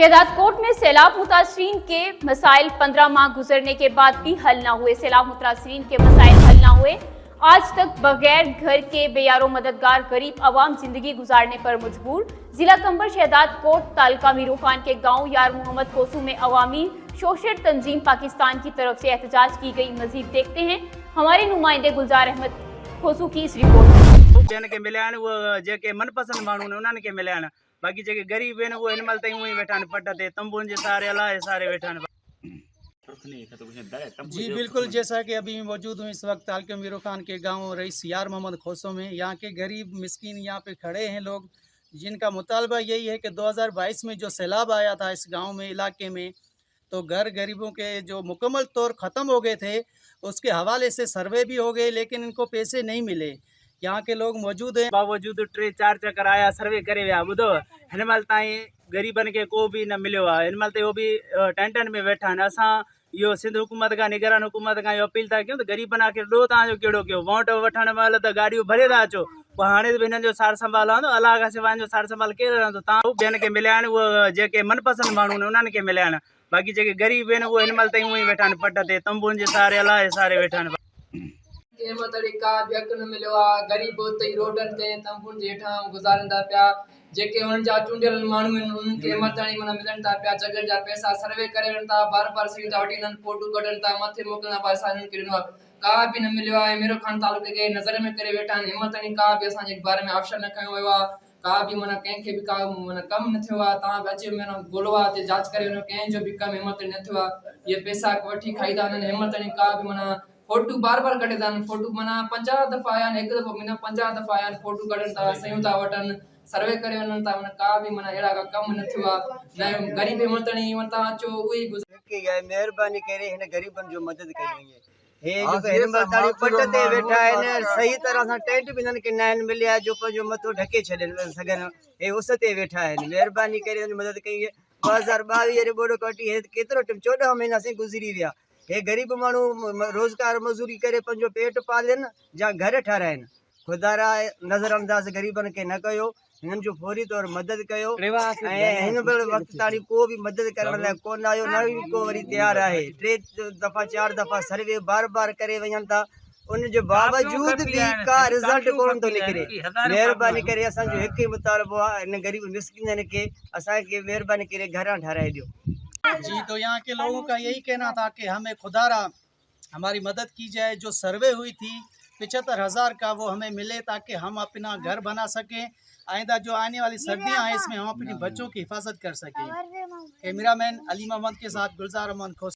शहजादकोट में सैलाब मुतासरीन के मसाइल 15 माह गुजरने के बाद भी हल न हुए। सैलाब मुतासरीन के मसाइल हल न हुए। आज तक बगैर घर के बेयारो मददगार गरीब अवाम जिंदगी गुजारने पर मजबूर। जिला कंबर शहजादकोट तालुका मीरू खान के गांव यार मोहम्मद कोसू में अवामी शोषण तंजीम पाकिस्तान की तरफ से एहतजाज की गई। मजीद देखते हैं हमारे नुमाइंदे गुलजार अहमद कोसू की इस रिपोर्ट। के मिले वो जेके मनपसंद माण्हू ने उन्हनि खे मिलिया आहिनि, बाक़ी जेके ग़रीब आहिनि उहे हिन महिल ताईं उअं ई वेठा आहिनि पट ते, तंबुनि जे सहारे अलाए सहारे वेठा आहिनि। जी बिल्कुल, जैसा कि अभी मैं मौजूद हूँ इस वक्त तालुका मीरू खान के गांव रईस यार मोहम्मद खोसो में। यहाँ के गरीब मिस्किन यहाँ पे खड़े हैं लोग, जिनका मुतालबा यही है कि 2022 में जो सैलाब आया था इस गांव में इलाके में, तो घर गरीबों के जो मुकम्मल तौर ख़त्म हो गए थे, उसके हवाले से सर्वे भी हो गए लेकिन इनको पैसे नहीं मिले। यहाँ के लोग मौजूद हैं, बावजूद 3-4 चक्कर आया, सर्वे करे विया। ॿुधो, हिन महिल ताईं ग़रीबनि खे को बि न मिलियो आहे। हिन महिल ताईं उहो बि टेंटनि में वेठा आहिनि। असां इहो सिंध हुकूमत खां, निगरान हुकूमत खां इहो अपील था कयूं त ग़रीबनि आख़िर ॾोह तव्हांजो कहिड़ो कयो। वोट वठण महिल त गाॾियूं भरे था अचो, पोइ हाणे बि हिननि जो सार संभाल रहंदो। अलाह खां सवाइ जो सार संभाल केरु रहंदो? तव्हां ॿियनि खे मिलिया आहिनि, उहे जेके मनपसंद माण्हू ने उन्हनि खे मिलिया आहिनि, बाक़ी जेके ग़रीब आहिनि उहे हिन महिल ताईं उअं ई वेठा आहिनि पट ते, तंबुनि जे सहारे अलाए सहारे वेठा आहिनि। का भी हक़ न मिलो आहे। गरीब उते रोडनि ते तंबुनि जे हेठां गुज़ारनि था पिया। जेके उन्हनि जा चूंडियल माण्हू आहिनि उन्हनि खे मताणी माना मिलनि था पिया। जगह जा पैसा सर्वे करे वञनि था, बार बार सीट था वठी वञनि, फोटू कढनि था, मथे मोकिलनि था, पैसा हिननि खे ॾिनो आहे, का बि न मिलियो आहे। मीरू खान तालुके खे नज़र में करे वेठा आहिनि। हिमताणी का बि असांजे बारे में ऑप्शन न खयो वियो आहे। का बि माना कंहिंखे बि का माना कमु न थियो आहे। तव्हां बि अची माना ॻोल्हो आहे हिते जांच करे वञो, कंहिंजो बि कमु हिमताणी न थियो आहे। इहे पैसा वठी खाई था वञनि। हिमताणी का बि माना फोटू बार बार कढे था, फोटू माना 50 दफ़ा आया आहिनि, हिकु दफ़ो माना 50 दफ़ा आया आहिनि। फोटू कढनि था, सयूं था वठनि, सर्वे करे वञनि था, माना का बि माना अहिड़ा का कमु न थियो आहे। न ग़रीब हिमताणी वता अचो उहे ई महिरबानी करे हिन ग़रीबनि जो मदद कई वञे। हे जेको हिन महिल ताणी पट ते वेठा आहिनि, सही तरह सां टेंट बि हिननि खे न आहिनि मिलिया जो पंहिंजो मथो ढके छॾनि सघनि। हे उस ते वेठा आहिनि, महिरबानी करे हिननि मदद कई आहे। 2022 रे ॿोॾो कटी हे केतिरो टाइम 14 महीना से गुज़री विया। हे ग़रीब माण्हू रोज़गार मज़ूरी करे पंहिंजो पेट पालनि या घर ठाराइनि। ख़ुदा नज़रअंदाज़ ग़रीबनि खे न कयो, हिननि जो फौरी तौर मदद कयो। ऐं हिन वक़्तु ताणी को बि मदद करण लाइ कोन आयो, न ई को वरी तयारु आहे। 3 दफ़ा 4 दफ़ा सर्वे बार बार करे वञनि था, उनजे बावजूद बि का रिज़ल्ट कोन थो निकिरे। महिरबानी करे असांजो हिकु ई मुतालबो आहे, हिन ग़रीब मिस्किननि खे असांखे महिरबानी करे घरां ठाराए ॾियो। जी तो यहाँ के लोगों का यही कहना था कि हमें खुदारा हमारी मदद की जाए। जो सर्वे हुई थी 75,000 का वो हमें मिले ताकि हम अपना घर बना सकें। आइंदा जो आने वाली सर्दियाँ हैं इसमें हम अपने बच्चों की हिफाजत कर सकें। कैमरामैन अली मोहम्मद के साथ गुलजार अहमद खोस।